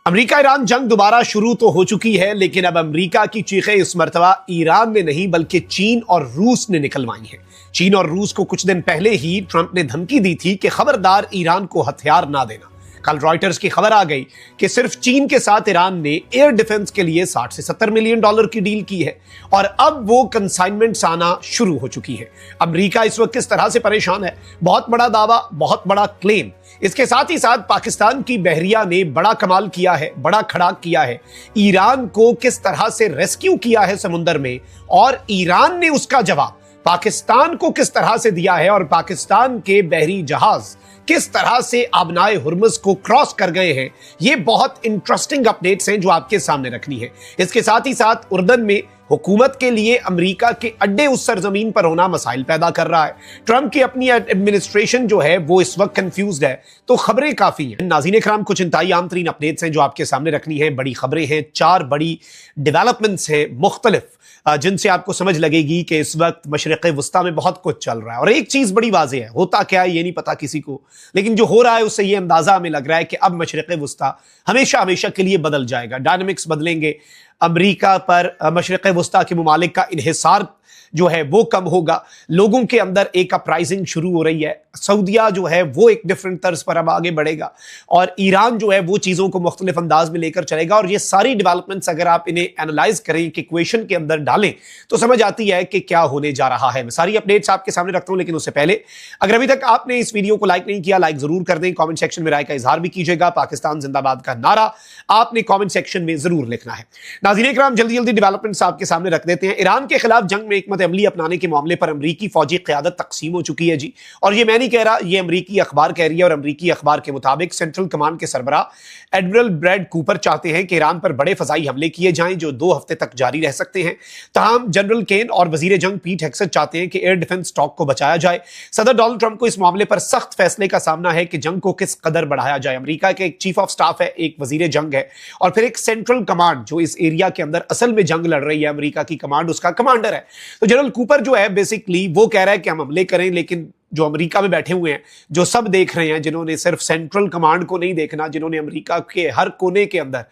America Iran जंग दोबारा शुरू तो हो चुकी है, लेकिन अब अमेरिका की चीखें इस मर्तबा ईरान ने नहीं बल्कि चीन और रूस ने निकलवाई हैं। चीन और रूस को कुछ दिन पहले ही ट्रंप ने धमकी दी थी कि खबरदार ईरान को हथियार ना देना। कल रॉयटर्स की खबर आ गई कि सिर्फ चीन के साथ ईरान ने एयर डिफेंस के लिए 60 से 70 मिलियन डॉलर की डील की है और अब वो कंसाइनमेंट्स आना शुरू हो चुकी है। अमेरिका इस वक्त किस तरह से परेशान है, बहुत बड़ा दावा, बहुत बड़ा क्लेम। इसके साथ ही साथ पाकिस्तान की बहरिया ने बड़ा कमाल किया है, बड़ा खड़ाक किया है। ईरान को किस तरह से रेस्क्यू किया है समुद्र में और ईरान ने उसका जवाब पाकिस्तान को किस तरह से दिया है और पाकिस्तान के बहरी जहाज किस तरह से आबनाए हुर्मुज़ को क्रॉस कर गए हैं। ये बहुत इंटरेस्टिंग अपडेट्स हैं जो आपके सामने रखनी है। इसके साथ ही साथ उर्दन में हुकूमत के लिए अमेरिका के अड्डे उस सरजमीन पर होना मसाइल पैदा कर रहा है। ट्रंप की अपनी एडमिनिस्ट्रेशन जो है वो इस वक्त कंफ्यूज्ड है, तो खबरें काफी हैं। नाज़रीन इकराम, कुछ इंतहाई आम तरीन अपडेट्स हैं जो आपके सामने रखनी है। बड़ी खबरें हैं, 4 बड़ी डेवलपमेंट्स हैं मुख्तलिफ, जिनसे आपको समझ लगेगी कि इस वक्त मशरिक़ वस्ता में बहुत कुछ चल रहा है। और एक चीज बड़ी वाज़ेह है, होता क्या है ये नहीं पता किसी को, लेकिन जो हो रहा है उससे ये अंदाजा हमें लग रहा है कि अब मशरिक़ वस्ता हमेशा हमेशा के लिए बदल जाएगा। डायनामिक्स बदलेंगे, अमेरिका पर मशरिक़ वस्ता के मुमालिक का इन्हिसार जो है वो कम होगा, लोगों के अंदर एक अपराइजिंग शुरू हो रही है। सऊदिया जो है वो एक डिफरेंट तर्ज पर अब आगे बढ़ेगा और ईरान जो है वो चीज़ों को मुख्तलिफ अंदाज में लेकर चलेगा। और ये सारी डेवलपमेंट्स अगर आप इन्हें एनालाइज करें कि इक्वेशन के अंदर डालें तो समझ आती है कि क्या होने जा रहा है। मैं सारी अपडेट्स आपके सामने रखता हूं, लेकिन उससे पहले अगर अभी तक आपने इस वीडियो को लाइक नहीं किया, लाइक जरूर कर दें। कॉमेंट सेक्शन में राय का इजहार भी कीजिएगा। पाकिस्तान जिंदाबाद का नारा आपने कॉमेंट सेक्शन में जरूर लिखना है। नाज़रीन इकराम, जल्दी जल्दी डेवलपमेंट्स आपके सामने रख देते हैं। ईरान के खिलाफ जंग में हिकमत अमली अपनाने के मामले पर अमरीकी फौजी क़यादत तकसीम हो चुकी है जी। और ये मैं नहीं कह रहा, ये अमरीकी अखबार कह रही है। और अमरीकी अखबार के मुताबिक सेंट्रल कमांड के सरबराह एडमिरल ब्रैड कूपर चाहते हैं कि ईरान पर बड़े फजाई हमले किए जाएं जो 2 हफ्ते तक जारी रह सकते हैं। तमाम जनरल केन और वजीर जंग पीट हेक्सेट चाहते हैं कि एयर डिफेंस स्टॉक को बचाया जाए। सदर डोनाल्ड ट्रंप को इस मामले पर सख्त फैसले का सामना है कि जंग को किस कदर बढ़ाया जाए। अमरीका के एक चीफ ऑफ स्टाफ है, एक वजीर जंग है और फिर एक सेंट्रल कमांड जो इस एरिया के अंदर असल में जंग लड़ रही है। अमरीका की कमांड उसका कमांडर है। तो जनरल कूपर जो है बेसिकली वो कह रहा है कि हम हमले करें, लेकिन जो अमेरिका में बैठे हुए हैं, जो सब देख रहे हैं, जिन्होंने सिर्फ सेंट्रल कमांड को नहीं देखना, जिन्होंने अमेरिका के हर कोने के अंदर,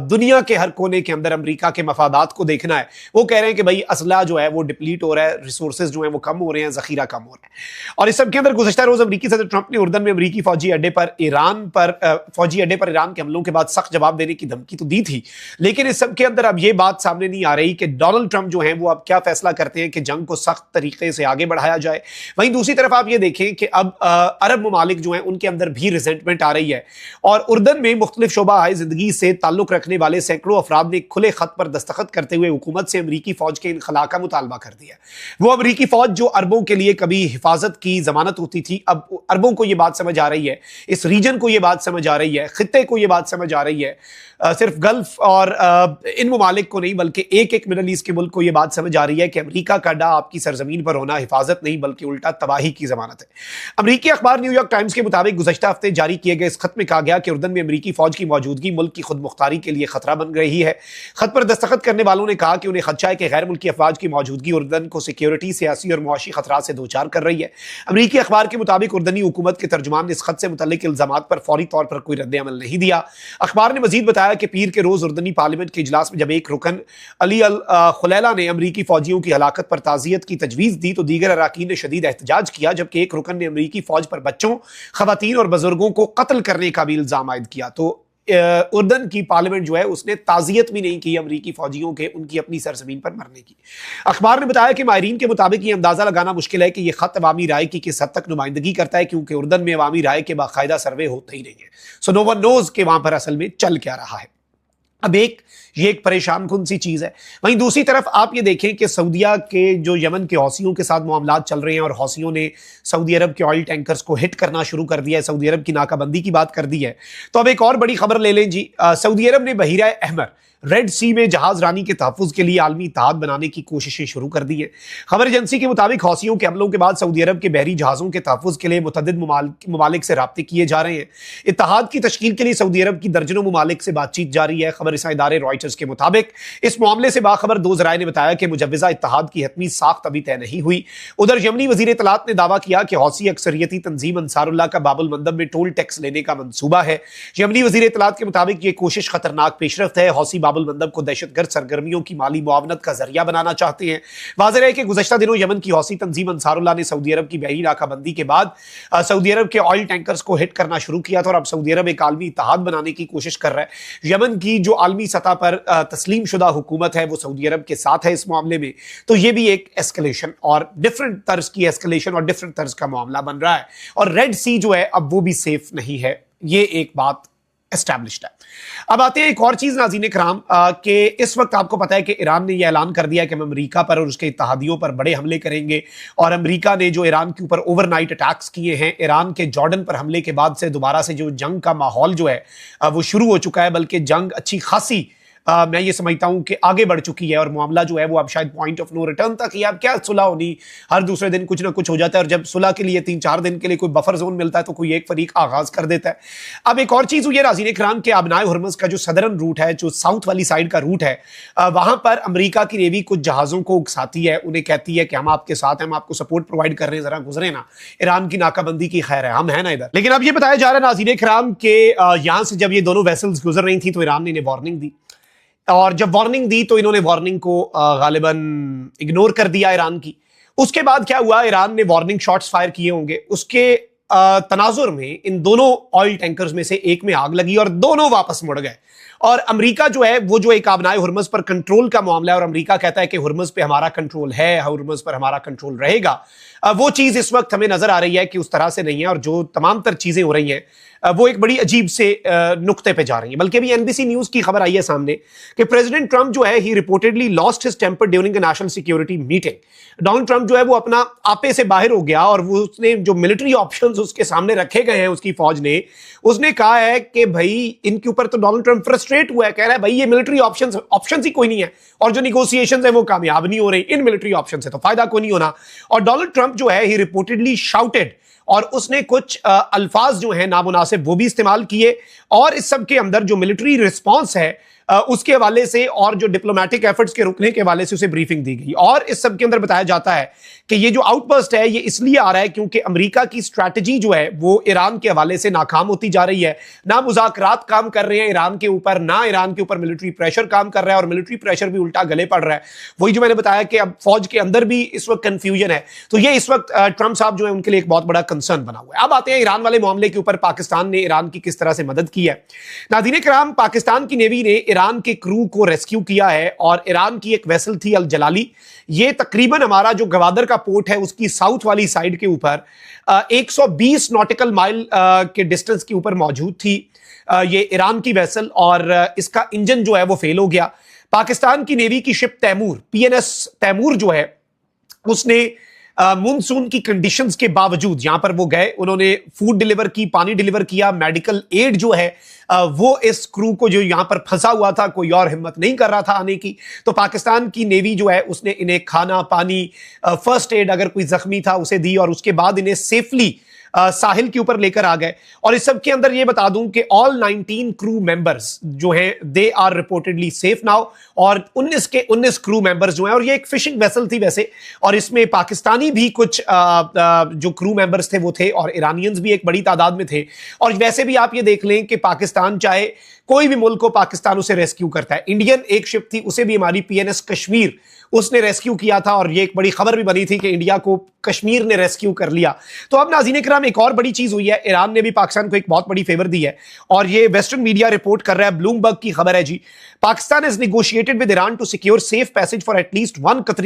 दुनिया के हर कोने के अंदर अमेरिका के मफादात को देखना है, वो कह रहे हैं कि भाई असला जो है वो डिप्लीट हो रहा है, रिसोर्सेज जो है वो कम हो रहे हैं, जखीरा कम हो रहा है। और इस सब के अंदर गुज़श्ता रोज अमेरिकी सदर ट्रंप ने उर्दन में अमेरिकी फौजी अड्डे पर ईरान के हमलों के बाद सख्त जवाब देने की धमकी तो दी थी, लेकिन इस सब के अंदर अब ये बात सामने नहीं आ रही कि डोनाल्ड ट्रंप जो है वो अब क्या फैसला करते हैं कि जंग को सख्त तरीके से आगे बढ़ाया जाए। वहीं दूसरी तरफ आप ये देखें कि अब अरब ममालिक जो हैं उनके अंदर भी रिजेंटमेंट आ रही है और उर्दन में मुख्तलिफ शोबा जिंदगी से ताल्लुक रखने वाले सैकड़ों अफराद ने खुले खत पर दस्तखत करते हुए हुकूमत से अमरीकी फौज के इनखला का मुतालबा कर दिया। वो अमरीकी फौज जो अरबों के लिए कभी हिफाजत की जमानत होती थी, अब अरबों को यह बात समझ आ रही है, इस रीजन को यह बात समझ आ रही है, खित्ते को यह बात समझ आ रही है, सिर्फ गल्फ और इन ममालिक को नहीं बल्कि एक एक मिडल ईस्ट के मुल्क को यह बात समझ आ रही है कि अमेरिका का अड्डा आपकी सरजमीन पर होना हिफाजत नहीं बल्कि उल्टा तबाही की जमानत है। अमेरिकी अखबार न्यूयॉर्क टाइम्स के मुताबिक गुज़श्ता हफ्ते जारी किए गए इस खत में कहा गया कि उर्दन में अमेरिकी फौज की मौजूदगी मुल्क की खुद मुख्तारी के लिए खतरा बन रही है। खत पर दस्तखत करने वालों ने कहा कि उन्हें खदशा है कि गैर मुल्की अफवाज की मौजूदगी उर्दन को सिक्योरिटी, सियासी और मुआशी खतरात से दो चार कर रही है। अमेरिकी अखबार के मुताबिक उर्दनी हुकूमत के तर्जुमान ने इस खत से मुतल्लिक इल्जामात पर फौरी तौर पर कोई रद्द अमल नहीं दिया। अखबार ने मजीद बताया कि पीर के रोज उर्दनी पार्लियामेंट के इजलास में जब एक रुकन अली अल खुलैला ने अमरीकी फौजियों की हलाकत पर ताज़ियत की तजवीज़ दी तो दीगर अराकीन ने शदीद एहतजाज किया, जबकि एक रुकन ने अमरीकी फौज पर बच्चों, खवातीन और बुजुर्गों को कत्ल करने का भी इल्जाम आयद किया। तो उर्दन की पार्लियामेंट जो है उसने ताज़ियत भी नहीं की अमरीकी फौजियों के उनकी अपनी सरजमीन पर मरने की। अखबार ने बताया कि माहिरीन के मुताबिक ये अंदाजा लगाना मुश्किल है कि यह खत अवामी राय की किस हद तक नुमाइंदगी करता है, क्योंकि उर्दन में अवामी राय के बाकायदा सर्वे होते ही नहीं है। सो नो वन नोज कि वहां पर असल में चल क्या रहा है। अब ये एक परेशान कुन सी चीज़ है। वहीं दूसरी तरफ आप ये देखें कि सऊदिया के जो यमन के हौसियों के साथ मामलात चल रहे हैं और हौसियों ने सऊदी अरब के ऑयल टैंकर्स को हिट करना शुरू कर दिया है, सऊदी अरब की नाकाबंदी की बात कर दी है। तो अब एक और बड़ी खबर ले लें जी। सऊदी अरब ने बहीरा अहमर रेड सी में जहाज रानी के तहफ़्फ़ुज़ के लिए आलमी इत्तेहाद बनाने की कोशिशें शुरू कर दी है। खबर एजेंसी के मुताबिक हौसियों के हमलों के बाद सऊदी अरब के बहरी जहाज़ों के तहफ़्फ़ुज़ के लिए मुतअद्दिद ममालिक से राब्ते किए जा रहे हैं। इत्तेहाद की तश्कील के लिए सऊदी अरब की दर्जनों ममालिक से बातचीत जारी है। खबर खबरसां इदारे रॉयटर्स के मुताबिक इस मामले से बाखबर दो जराए ने बताया कि मुजव्वजा इत्तेहाद की हतमी साख्त अभी तय नहीं हुई। उधर यमनी वजीर इत्तलात ने दावा किया कि हौसी अक्सरियती तंजीम अंसारुल्लाह का बाबुल मंदब में टोल टैक्स लेने का मंसूबा है। यमनी वजीर इत्तलात के मुताबिक यह कोशिश खतरनाक पेशरफ्त है। हौसी बाबुल मंदब को दहशतगर्द सरगर्मियों की माली मुआवनत का जरिया बनाना चाहते हैं। वाज़ेह है कि गुज़श्ता दिनों यमन की हौसी तंजीम अंसारुल्लाह ने सऊदी अरब की बहरी नाकाबंदी के बाद सऊदी अरब के ऑयल टैंकर्स को हिट करना शुरू किया था और अब सऊदी अरब एक आलमी इत्तेहाद बनाने की कोशिश कर रहा है। यमन की जो आलमी सतह पर तस्लीम शुदा हुकूमत है वो सऊदी अरब के साथ है इस मामले में, तो ये भी एक एस्केलेशन और डिफरेंट तर्ज की एस्केलेशन और डिफरेंट तर्ज का मामला बन रहा है। और रेड सी जो है अब वो भी सेफ नहीं है, ये एक बात एस्टैब्लिश्ड है। अब आते हैं एक और चीज नाज़रीन इकराम कि इस वक्त आपको पता है कि ईरान ने यह ऐलान कर दिया कि हम अमेरिका पर और उसके इत्तेहादियों पर बड़े हमले करेंगे। और अमेरिका ने जो ईरान के ऊपर ओवरनाइट अटैक्स किए हैं, ईरान के जॉर्डन पर हमले के बाद से दोबारा से जो जंग का माहौल जो है वो शुरू हो चुका है, बल्कि जंग अच्छी खासी मैं ये समझता हूं कि आगे बढ़ चुकी है और मामला जो है वो अब शायद पॉइंट ऑफ नो रिटर्न तक ही। अब क्या सुलह होनी, हर दूसरे दिन कुछ ना कुछ हो जाता है और जब सुलह के लिए 3-4 दिन के लिए कोई बफर जोन मिलता है तो कोई एक फरीक आगाज कर देता है। अब एक और चीज हुई है नाज़रीन इकराम के आबनाए हुर्मुज़ का जो सदरन रूट है, जो साउथ वाली साइड का रूट है, वहां पर अमेरिका की नेवी कुछ जहाजों को उकसाती है, उन्हें कहती है कि हम आपके साथ हैं, हम आपको सपोर्ट प्रोवाइड कर रहे हैं, जरा गुजरे ना, ईरान की नाकाबंदी की खैर है, हम है ना इधर। लेकिन अब ये बताया जा रहा है नाज़रीन इकराम के यहां से जब ये दोनों वेसल्स गुजर रही थी तो ईरान ने इन्हें वार्निंग दी और जब वार्निंग दी तो इन्होंने वार्निंग को गालिबन इग्नोर कर दिया ईरान की। उसके बाद क्या हुआ, ईरान ने वार्निंग शॉट्स फायर किए होंगे, उसके तनाजुर में इन दोनों ऑयल टैंकर्स में से एक में आग लगी और दोनों वापस मुड़ गए। और अमेरिका जो है वो जो एक आबनाए हुर्मुज़ पर कंट्रोल का मामला है और अमेरिका कहता है कि हुर्मुज़ पे हमारा कंट्रोल है, हुर्मुज़ पर हमारा कंट्रोल रहेगा, वो चीज इस वक्त हमें नजर आ रही है कि उस तरह से नहीं है। और जो तमाम तर चीजें हो रही हैं वो एक बड़ी अजीब से नुक्ते पे जा रही हैं। बल्कि अभी एनबीसी न्यूज की खबर आई है सामने कि प्रेसिडेंट ट्रंप जो है he reportedly lost his temper during a national security meeting. Donald Trump जो है वो अपना आपे से बाहर हो गया और वो उसने जो मिलिट्री ऑप्शंस उसके सामने रखे गए हैं उसकी फौज ने, उसने कहा है कि भाई इनके ऊपर तो डोनाल्ड ट्रंप फ्रस्ट्रेट हुआ है, कह रहा है भाई ये मिलिट्री ऑप्शंस ही कोई नहीं है और जो निगोशिएशंस है वो कामयाब नहीं हो रही, इन मिलिट्री ऑप्शन से तो फायदा कोई नहीं होना। और डोनाल्ड ट्रंप जो है ही रिपोर्टेडली शाउटेड और उसने कुछ अल्फाज जो हैं नामुनासिब वो भी इस्तेमाल किए और इस सब के अंदर जो मिलिट्री रिस्पांस है उसके हवाले से और जो डिप्लोमेटिक एफर्ट्स के रुकने के हवाले से उसे ब्रीफिंग दी गई। और इस सब के अंदर बताया जाता है कि ये जो आउटबर्स्ट है ये इसलिए आ रहा है क्योंकि अमेरिका की स्ट्रैटेजी जो है वो ईरान के हवाले से नाकाम होती जा रही है। ना मुज़ाकरात काम कर रहे हैं ईरान के ऊपर, ना ईरान के ऊपर मिलिट्री प्रेशर काम कर रहा है और मिलिट्री प्रेशर भी उल्टा गले पड़ रहा है। वही जो मैंने बताया कि अब फौज के अंदर भी इस वक्त कंफ्यूजन है, तो ये इस वक्त ट्रंप साहब जो है उनके लिए एक बहुत बड़ा कंसर्न बना हुआ है। अब आते हैं ईरान वाले मामले के ऊपर, पाकिस्तान ने ईरान की किस तरह से मदद की है। नाज़रीन इकराम, पाकिस्तान की नेवी ने ईरान के क्रू को रेस्क्यू किया है और ईरान की एक वेसल थी अल जलाली, ये तकरीबन हमारा जो गवादर का पोर्ट है उसकी साउथ वाली साइड के ऊपर 120 नॉटिकल माइल के डिस्टेंस के ऊपर मौजूद थी ये ईरान की वेसल और इसका इंजन जो है वो फेल हो गया। पाकिस्तान की नेवी की शिप तैमूर, PNS तैमूर जो है उसने मानसून की कंडीशंस के बावजूद यहां पर वो गए, उन्होंने फूड डिलीवर की, पानी डिलीवर किया, मेडिकल एड जो है वो इस क्रू को जो यहां पर फंसा हुआ था, कोई और हिम्मत नहीं कर रहा था आने की, तो पाकिस्तान की नेवी जो है उसने इन्हें खाना पानी, फर्स्ट एड अगर कोई जख्मी था उसे दी और उसके बाद इन्हें सेफली साहिल के ऊपर लेकर आ गए। और इस सब के अंदर ये बता दूं कि ऑल 19 क्रू मेंबर्स जो हैं they are reportedly safe now और 19 के 19 क्रू मेंबर्स जो हैं, और ये एक फिशिंग वेसल थी वैसे, और इसमें पाकिस्तानी भी कुछ जो क्रू मेंबर्स थे वो थे और ईरानियंस भी एक बड़ी तादाद में थे। और वैसे भी आप ये देख लें कि पाकिस्तान चाहे कोई भी मुल्क को, पाकिस्तान उसे रेस्क्यू करता है। इंडियन एक शिप थी उसे भी हमारी PNS कश्मीर उसने रेस्क्यू किया था और ये एक बड़ी खबर भी बनी थी कि इंडिया को कश्मीर ने रेस्क्यू कर लिया। तो अब नाज़रीन इकराम एक और बड़ी चीज हुई है, ईरान ने भी पाकिस्तान को एक बहुत बड़ी फेवर दी है और ये वेस्टर्न मीडिया रिपोर्ट कर रहा है, ब्लूमबर्ग की खबर है जी। Pakistan has negotiated with Iran to secure safe passage for at least 1 कतरी